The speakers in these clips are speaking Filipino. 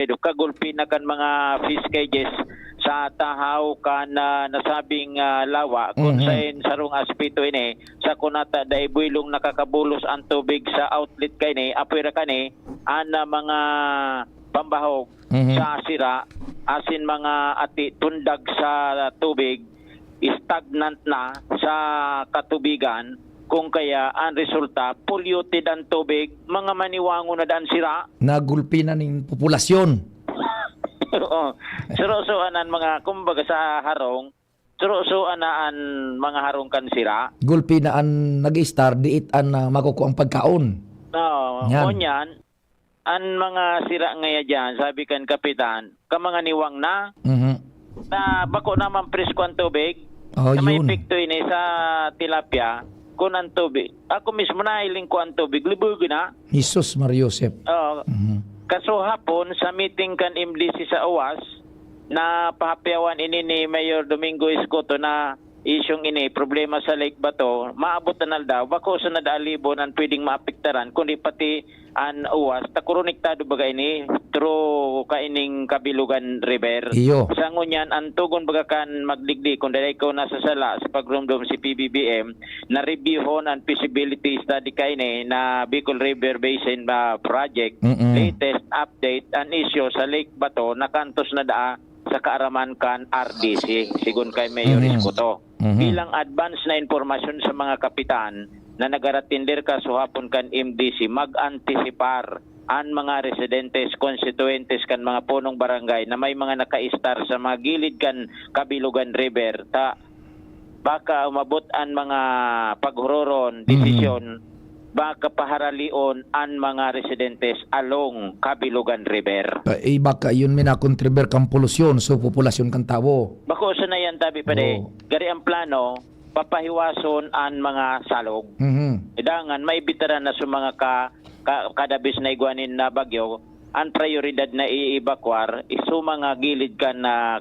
kagulpi na kan mga fish cages sa tahaw kan nasabing lawa kung sain sarong aspeto ini sa kunata dai builong nakakabulos ang tubig sa outlet kay ni apwera kani ana mga pambahog sa sira asin mga ati tundag sa tubig stagnant na sa katubigan kung kaya ang resulta polluted ang tubig mga maniwango na daan sira Nagulpi na ning populasyon. Oo. Surusuan ang mga kumbaga sa harong surusuan na ang mga harong kan sira Gulpi na ang nag-star diit an makukuha ang pagkaon. no Yan. onyan ang mga sira ngaya dyan sabi kan kapitan ka mga niwang na na bako naman presko ang tubig Oh, na may yun. epekto ini sa tilapia kung ang tubig ako mismo na iling ko ang tubig libog na Jesus Mariosep. Oo. Kaso hapon sa meeting kan MDC sa OWAS na pahapyawan ini ni Mayor Domingo Escoto na isyong ini problema sa Lake Bato maabot na daw bako sa nadalibon ang pwedeng maapektaran kundi pati ang OWAS takuroniktado baga ini through kaining Kabilugan River Iyo. sa ngunyan ang tugon baga kan magdigdi kung dahil ikaw nasa sala sa pagrumdum si PBBM na reviewon ang feasibility study kaini na Bicol River Basin project latest update an issue sa Lake Bato nakantos na daa sa kaaraman kan RDC sigun kay Mayor Escoto bilang advance na informasyon sa mga kapitan na nagaratindir ka suhapon kan MDC mag-antisipar ang mga residentes, constituentes kan mga punong barangay na may mga naka-star sa mga gilid kan Kabilugan River ta baka umabot ang mga paghuroron desisyon baka paharalion ang mga residentes along Kabilugan River. Baka yun minakontriber kang polusyon so populasyon kang tao. Bako sa na yan tabi pa de. Gari ang plano papahiwason ang mga salog. Idangan may bitaran na sa mga kadabis na iguanin na bagyo ang prioridad na iibakwar isu mga gilid kan na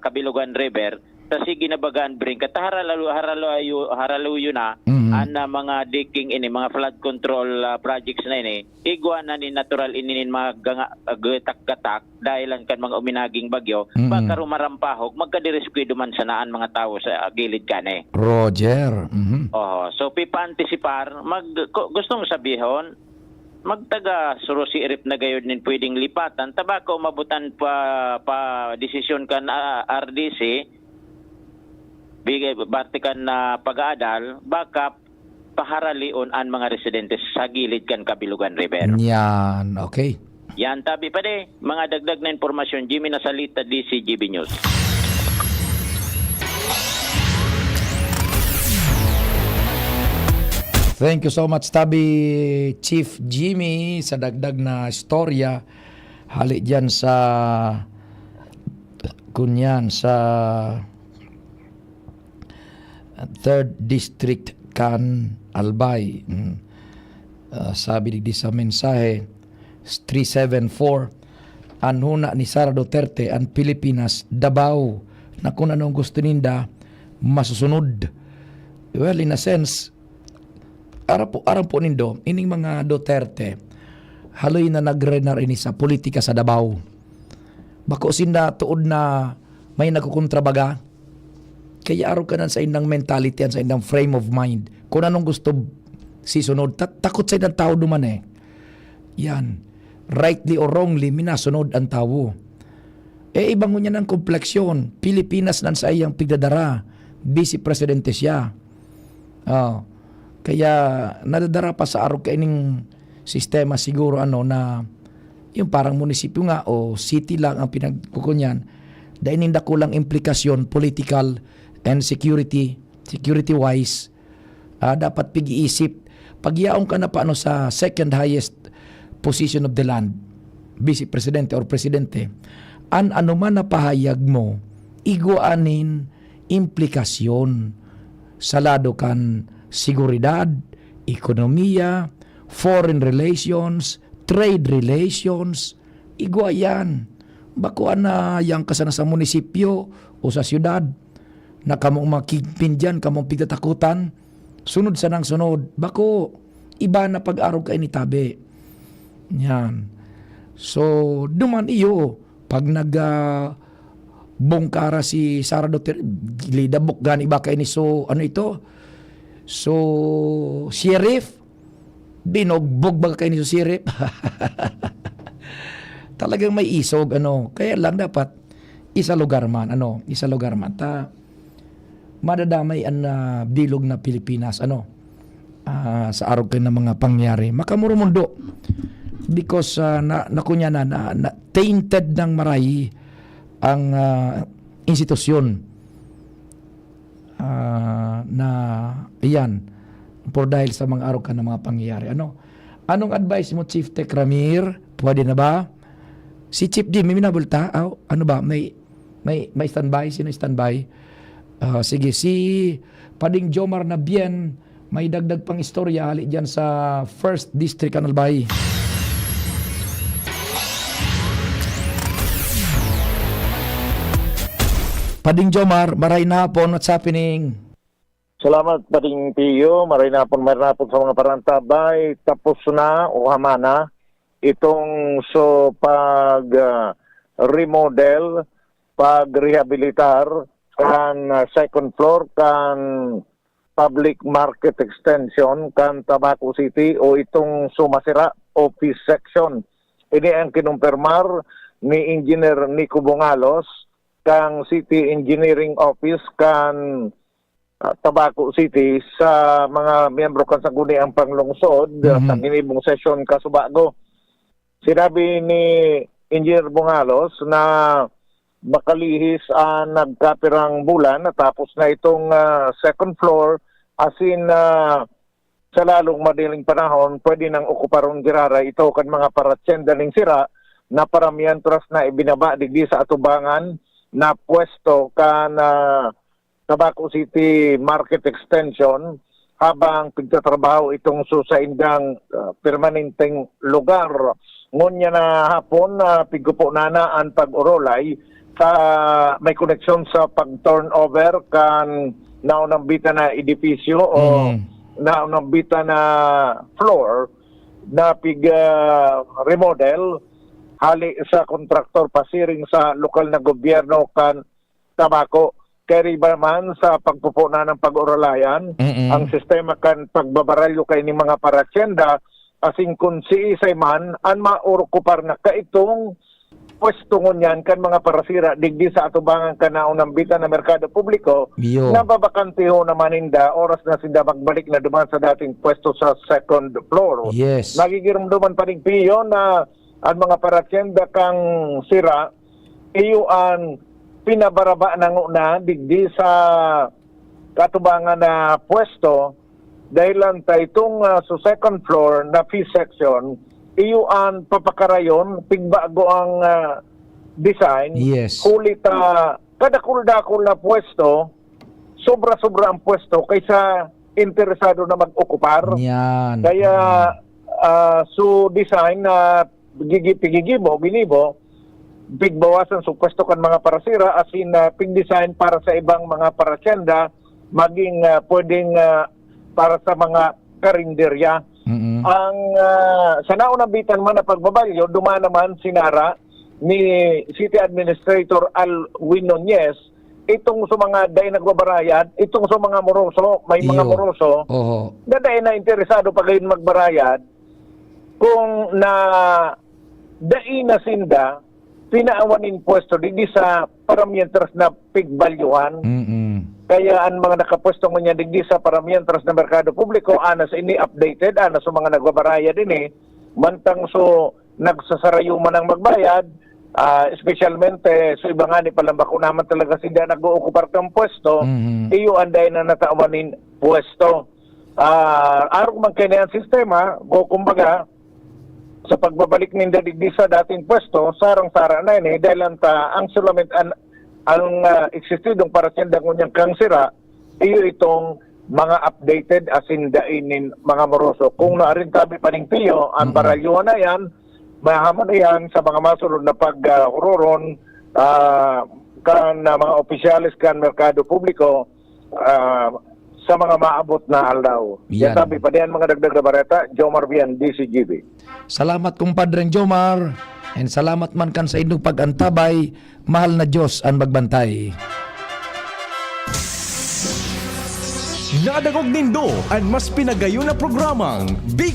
Kabilugan River ta sige na bagaan bring kat haraluyo na ang mga digging ini mga flood control projects na ini iguanan ni natural ininin mga gatak-gatak dahilan kan mga uminaging bagyo baka rumarampahog magkadireskwado man sanaan mga tao sa gilid kane. Roger. So pipa-antisipar gustong sabihon magtaga surusi irip na gayod nin pwedeng lipatan tabako mabutan pa desisyon kan RDC bigay bartikan na pag-aadal baka paharalion ang mga residentes sa gilid kan Kabilugan River. Yan, okay. Yan tabi pa de mga dagdag na informasyon Jimmy Nasalita DCGB News. Thank you so much Tabi Chief Jimmy sa dagdag na istorya hali dyan sa kunyan sa 3rd District kan Albay. Sabi di sa mensahe 374 anhuna ni Sara Duterte ang Pilipinas Davao na kung anong gusto ninda masusunod. Well, in a sense aram po nindo ining mga Duterte haloy na nagrenar ini sa politika sa Davao. Bako sinda tuod na may nagkukontrabaga kaya araw ka na sa indang mentality sa indang frame of mind kung anong gusto sisunod takot sa indang tao duman yan rightly or wrongly minasunod ang tao ibang niya ng kompleksyon Pilipinas nan sa iyang pigdadara vice presidente siya kaya nadadara pa sa araw kaining sistema siguro na yung parang munisipyo nga o city lang ang pinagkukunyan dahil hindi kulang implikasyon political and security wise dapat pag-iisip pagyaong ka na paano sa second highest position of the land vice presidente or presidente ano man na pahayag mo iguanin implikasyon sa lado kan seguridad ekonomiya foreign relations trade relations iguayan bakuan na yang kasana sa munisipyo o sa syudad na kamong makipin dyan, kamong pigtatakutan, sunod sa nang sunod. Bako, iba na pag-araw ka initabi. Yan. So, duman iyo, pag bongkara si Sara Duterte, gilidabok gani ba kay ni so, ano ito? So, sheriff, binogbog ba kay ni so sheriff? Talagang may isog, ano. Kaya lang dapat, isa lugar man, madadamay ang bilog na Pilipinas, sa araw kayo ng mga pangyari. Makamurumundo. Because nakunya na tainted ng maray ang institusyon na iyan por dahil sa mga araw ka ng mga pangyayari. Anong advice mo, Chief Tech Ramir? Pwede na ba? Si Chief Jim, may minabulta? Ano ba? May standby? Sino standby? Sige, si Pading Jomar na bien, may dagdag pang istorya hali dyan sa 1st District Analbay. Pading Jomar, maray na po, what's happening? Salamat, Pading Pio. Maray na po sa mga parantabay. Tapos na o hamana itong remodel, pag-rehabilitar kan second floor kan public market extension kan Tabaco City o itong sumasira office section. Ini ang kinumpirmar ni Engineer Nico Bongalos kang City Engineering Office kan Tabaco City sa mga miyembro kan sangguniang panglungsod sa ginibong session kasubago. Sinabi ni Engineer Bongalos na makalihis nagkapirang bulan natapos na itong second floor as in sa lalong madaling panahon pwede nang okuparon girara ito kan mga paratsenda ning sira na paramihan trust na ibinaba digdi sa atubangan na pwesto kan Tabaco City Market Extension habang pagtatrabaho itong susaindang permanenteng lugar. Ngunya na hapon pigupo na ang pag-urolay sa may koneksyon sa pag-turnover kan naunang bita na edifisyo o naunang bita na floor na remodel hali sa kontraktor pasiring sa lokal na gobyerno kan Tabaco. Kaya ba man sa pagpupuna ng pag-uralayan, ang sistema kan pagbabaralyo kay ni mga paratsenda asing kung si isay man ang maurukupar na kaitong pwesto ngunyan kan mga parasira digdi sa atubangan kan naunang bita na merkado publiko na babakantiho na maninda oras na sinda magbalik na duman sa dating pwesto sa second floor. Yes. Nagigiramduman pa rin piyo na ang mga paratsenda kang sira iyo ang pinabaraba ng una digdi sa katubangan na pwesto dahil lang itong sa second floor na fee section iyo ang papakarayon pigbago ang design. Yes. Kulit kadakul-dakul na pwesto sobra-sobra ang pwesto kaysa interesado na mag-okupar. Yan. Kaya design na ginibo bigbawasan sa pwesto kan mga parasira as in pig-design para sa ibang mga paratsenda maging pwedeng para sa mga karinderya. Ang sa naunang bitan man na pagbabalyo, dumaan naman sinara ni City Administrator Alwin Nunez itong sa mga day nagbabarayad, itong sa mga moroso, may mga moroso, daday na interesado pa gayon magbarayad kung na dai na sinda pinaawanin pwesto digdi sa paramientras na pigbalyuhan. Kaya ang mga nakapwesto niya digdi sa paramientras na merkado publiko anas ini updated anas sa mga nagbabaraya din mantang so nagsasarayo man ang magbayad especialmente so iba nga ni palambako naman talaga sila nag-ookupar kang pwesto iyo anday na nataawanin pwesto arog man kanya ang sistema kumbaga sa pagbabalik ninda digdi sa dating pwesto, sarang-sara na yun dahil ang sulament ang existidong parasyenda ngunyang kang sira, iyo itong mga updated asindainin mga moroso. Kung naarin tabi paningpiyo, ang baralyuhan na yan, mahamon na yan sa mga masunod na pag-ururon kan mga opisyalis kan merkado publiko sa mga maabot na aldaw. Yan tabi pa diyan mga dagdag na bareta, Jomar Bian, DCGB. Salamat kumpadreng Jomar. And salamat man kan sa inyong pag-antabay, mahal na Diyos ang magbantay. Nadagog nindo ang mas pinagayon na programang Bicol